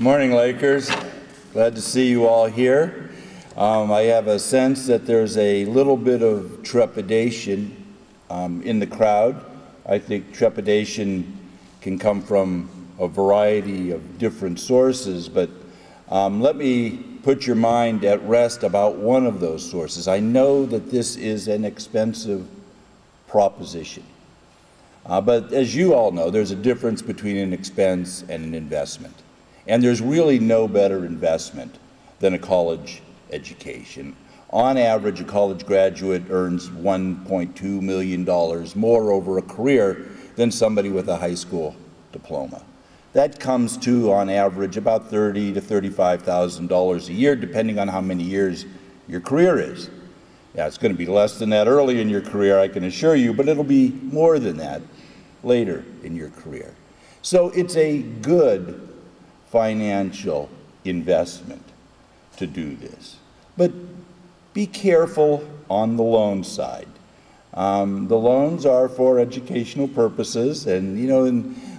Morning, Lakers. Glad to see you all here. I have a sense that there's a little bit of trepidation in the crowd. I think trepidation can come from a variety of different sources, but let me put your mind at rest about one of those sources. I know that this is an expensive proposition, but as you all know, there's a difference between an expense and an investment. And there's really no better investment than a college education. On average, a college graduate earns $1.2 million more over a career than somebody with a high school diploma. That comes to, on average, about $30,000 to $35,000 a year, depending on how many years your career is. Yeah, it's going to be less than that early in your career, I can assure you, but it'll be more than that later in your career. So it's a good financial investment to do this. But be careful on the loan side. The loans are for educational purposes, and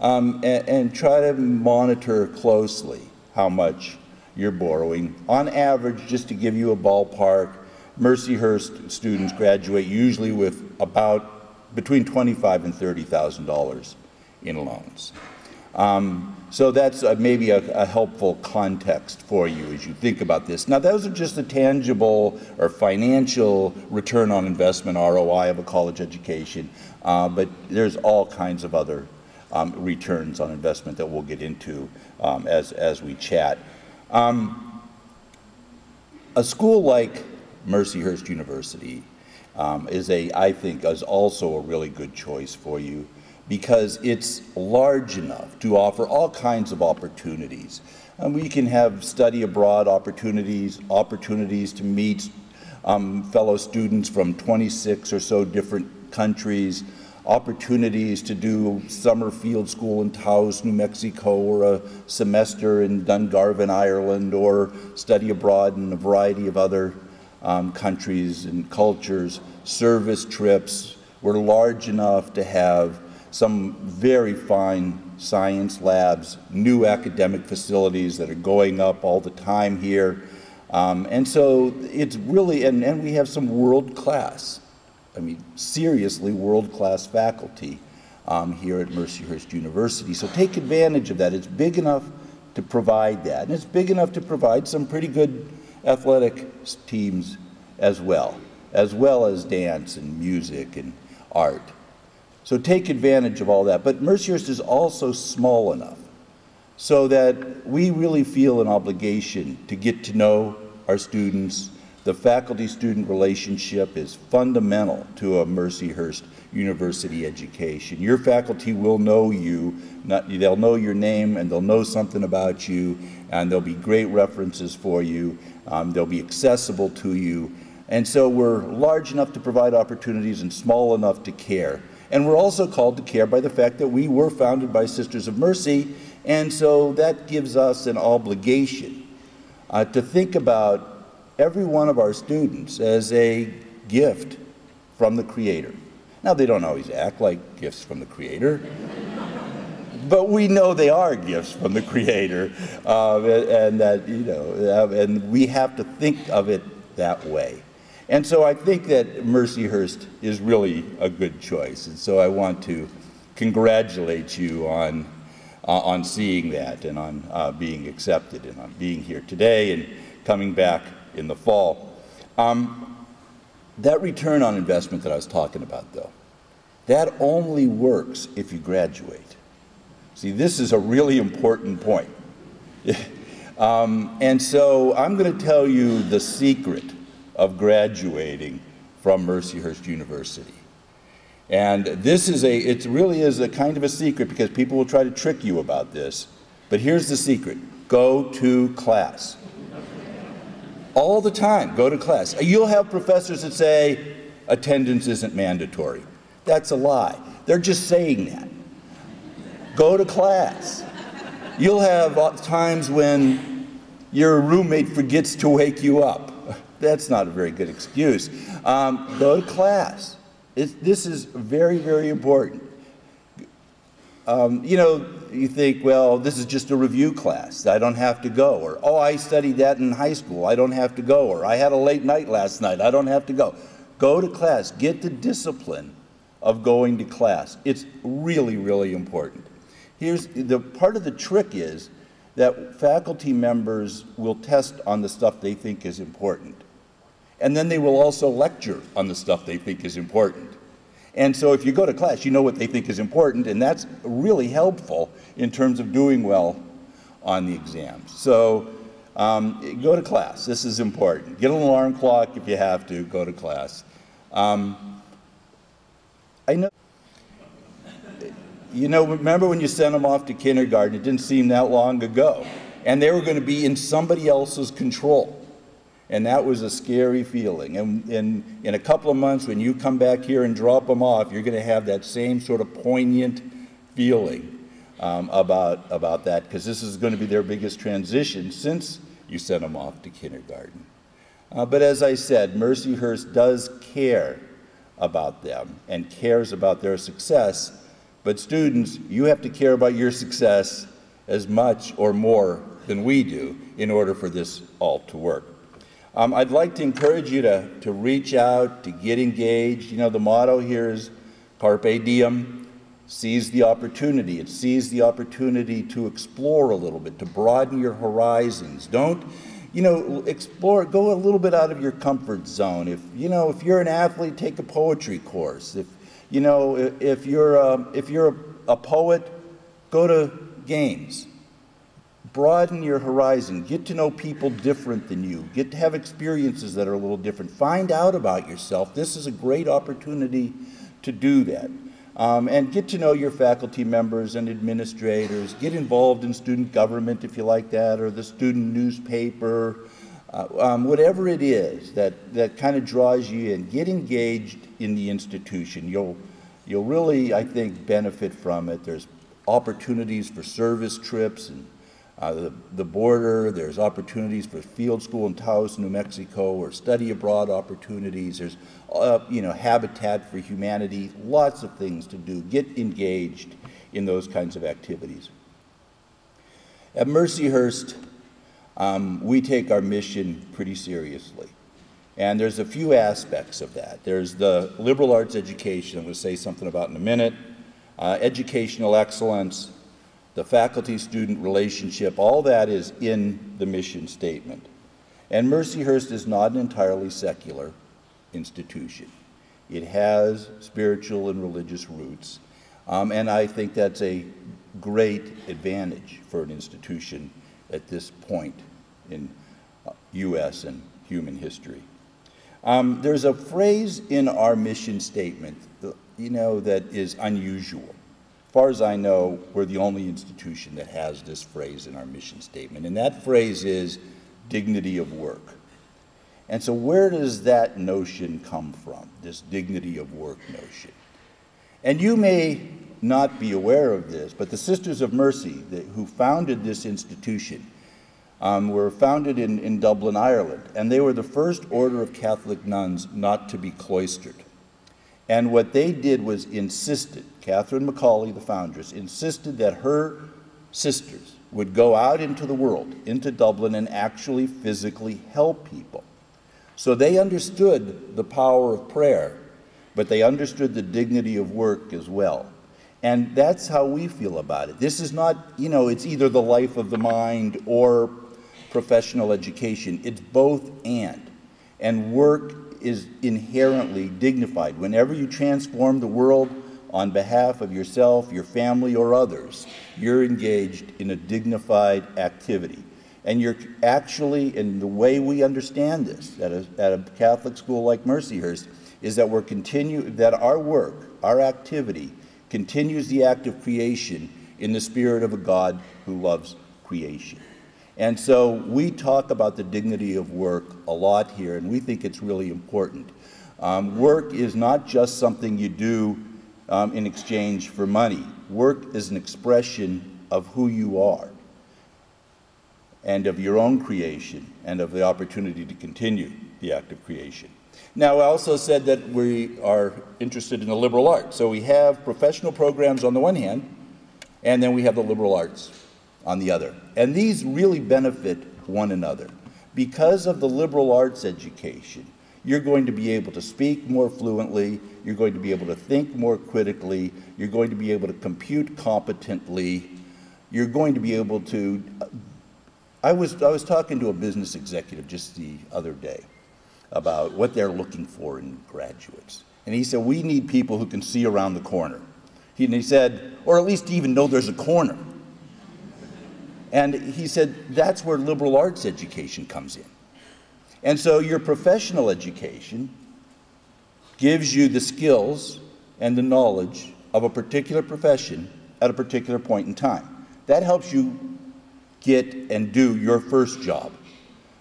and try to monitor closely how much you're borrowing. On average, just to give you a ballpark, Mercyhurst students graduate usually with about between $25,000 and $30,000 in loans. So that's maybe a helpful context for you as you think about this. Now, those are just the tangible or financial return on investment, ROI, of a college education, but there's all kinds of other returns on investment that we'll get into as we chat. A school like Mercyhurst University I think is also a really good choice for you, because it's large enough to offer all kinds of opportunities. We can have study abroad opportunities to meet fellow students from 26 or so different countries, opportunities to do summer field school in Taos, New Mexico, or a semester in Dungarvan, Ireland, or study abroad in a variety of other countries and cultures, service trips. We're large enough to have some very fine science labs, new academic facilities that are going up all the time here. And so it's really, and we have some world-class, seriously world-class faculty here at Mercyhurst University. So take advantage of that. It's big enough to provide that. And it's big enough to provide some pretty good athletic teams as well as dance and music and art. So take advantage of all that. But Mercyhurst is also small enough so that we really feel an obligation to get to know our students. The faculty-student relationship is fundamental to a Mercyhurst University education. Your faculty will know you. They'll know your name, and they'll know something about you, and there'll be great references for you. They'll be accessible to you. And so we're large enough to provide opportunities and small enough to care. And we're also called to care by the fact that we were founded by Sisters of Mercy, and so that gives us an obligation to think about every one of our students as a gift from the Creator. Now, they don't always act like gifts from the Creator, but we know they are gifts from the Creator, and that, and we have to think of it that way. And so I think that Mercyhurst is really a good choice. And so I want to congratulate you on seeing that and on being accepted and on being here today and coming back in the fall. That return on investment that I was talking about, though, that only works if you graduate. See, this is a really important point. And so I'm going to tell you the secret of graduating from Mercyhurst University. And this is it really is a kind of a secret, because people will try to trick you about this. But here's the secret. Go to class. All the time, go to class. You'll have professors that say attendance isn't mandatory. That's a lie. They're just saying that. Go to class. You'll have times when your roommate forgets to wake you up. That's not a very good excuse. Go to class. This is very, very important. You know, you think, well, this is just a review class. I don't have to go. Or, oh, I studied that in high school. I don't have to go. Or, I had a late night last night. I don't have to go. Go to class. Get the discipline of going to class. It's really, really important. Here's the part of the trick is that faculty members will test on the stuff they think is important. And then they will also lecture on the stuff they think is important. And so if you go to class, you know what they think is important, and that's really helpful in terms of doing well on the exams. So go to class. This is important. Get an alarm clock if you have to. Go to class. I know, you know, remember when you sent them off to kindergarten, it didn't seem that long ago, and they were going to be in somebody else's control. And that was a scary feeling. And in a couple of months, when you come back here and drop them off, you're going to have that same sort of poignant feeling about that, because this is going to be their biggest transition since you sent them off to kindergarten. But as I said, Mercyhurst does care about them and cares about their success. But students, you have to care about your success as much or more than we do in order for this all to work. I'd like to encourage you to reach out, to get engaged. You know, the motto here is Carpe Diem, seize the opportunity. It sees the opportunity to explore a little bit, to broaden your horizons. Don't, you know, explore, go a little bit out of your comfort zone. If, you know, if you're an athlete, take a poetry course. If, you know, if you're a poet, go to games. Broaden your horizon. Get to know people different than you. Get to have experiences that are a little different. Find out about yourself. This is a great opportunity to do that. And get to know your faculty members and administrators. Get involved in student government if you like that, or the student newspaper. Whatever it is that kind of draws you in. Get engaged in the institution. You'll really, I think, benefit from it. There's opportunities for service trips and the border. There's opportunities for field school in Taos, New Mexico, or study abroad opportunities. There's, you know, Habitat for Humanity, lots of things to do. Get engaged in those kinds of activities. At Mercyhurst, we take our mission pretty seriously. And there's a few aspects of that. There's the liberal arts education I'm going to say something about in a minute, educational excellence, the faculty-student relationship, all that is in the mission statement. And Mercyhurst is not an entirely secular institution. It has spiritual and religious roots, and I think that's a great advantage for an institution at this point in U.S. and human history. There's a phrase in our mission statement, you know, that is unusual. As far as I know, we're the only institution that has this phrase in our mission statement, and that phrase is dignity of work. And so where does that notion come from, this dignity of work notion? And you may not be aware of this, but the Sisters of Mercy, who founded this institution, were founded in Dublin, Ireland, and they were the first order of Catholic nuns not to be cloistered. And what they did was insisted, Catherine Macaulay, the foundress, insisted that her sisters would go out into the world, into Dublin, and actually physically help people. So they understood the power of prayer, but they understood the dignity of work as well. And that's how we feel about it. This is not, you know, it's either the life of the mind or professional education. It's both and. And work is inherently dignified. Whenever you transform the world on behalf of yourself, your family, or others, you're engaged in a dignified activity. And you're actually, in the way we understand this at a Catholic school like Mercyhurst, is that that our work, our activity, continues the act of creation in the spirit of a God who loves creation. And so we talk about the dignity of work a lot here, and we think it's really important. Work is not just something you do in exchange for money. Work is an expression of who you are and of your own creation and of the opportunity to continue the act of creation. Now, I also said that we are interested in the liberal arts. So we have professional programs on the one hand, And then we have the liberal arts on the other. And these really benefit one another. Because of the liberal arts education, you're going to be able to speak more fluently, you're going to be able to think more critically, you're going to be able to compute competently, you're going to be able to... I was talking to a business executive just the other day about what they're looking for in graduates. And he said, we need people who can see around the corner. He said, or at least even know there's a corner. And he said, that's where liberal arts education comes in. And so your professional education gives you the skills and the knowledge of a particular profession at a particular point in time. That helps you get and do your first job.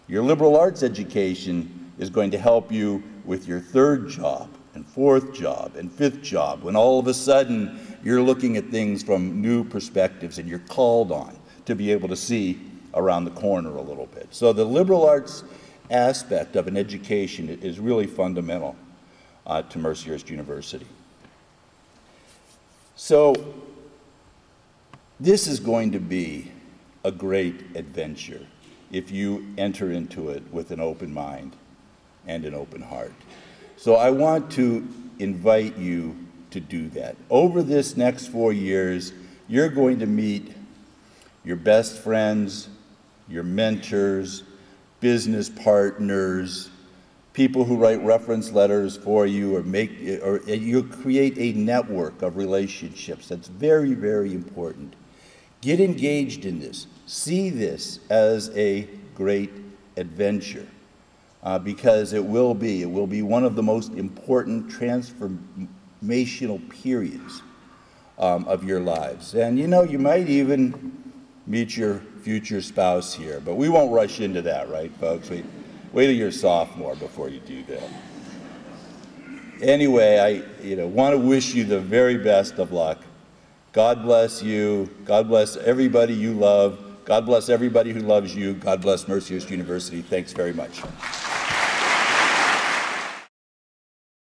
Your liberal arts education is going to help you with your third job and fourth job and fifth job, when all of a sudden you're looking at things from new perspectives and you're called on to be able to see around the corner a little bit. So the liberal arts aspect of an education is really fundamental to Mercyhurst University. So this is going to be a great adventure if you enter into it with an open mind and an open heart. So I want to invite you to do that. Over this next 4 years, you're going to meet your best friends, your mentors, business partners, people who write reference letters for you, or you create a network of relationships. That's very, very important. Get engaged in this. See this as a great adventure, because it will be one of the most important transformational periods of your lives. And you know, you might even meet your future spouse here, but we won't rush into that, right, folks? Wait till you're a sophomore before you do that. Anyway, I want to wish you the very best of luck. God bless you. God bless everybody you love. God bless everybody who loves you. God bless Mercyhurst University. Thanks very much.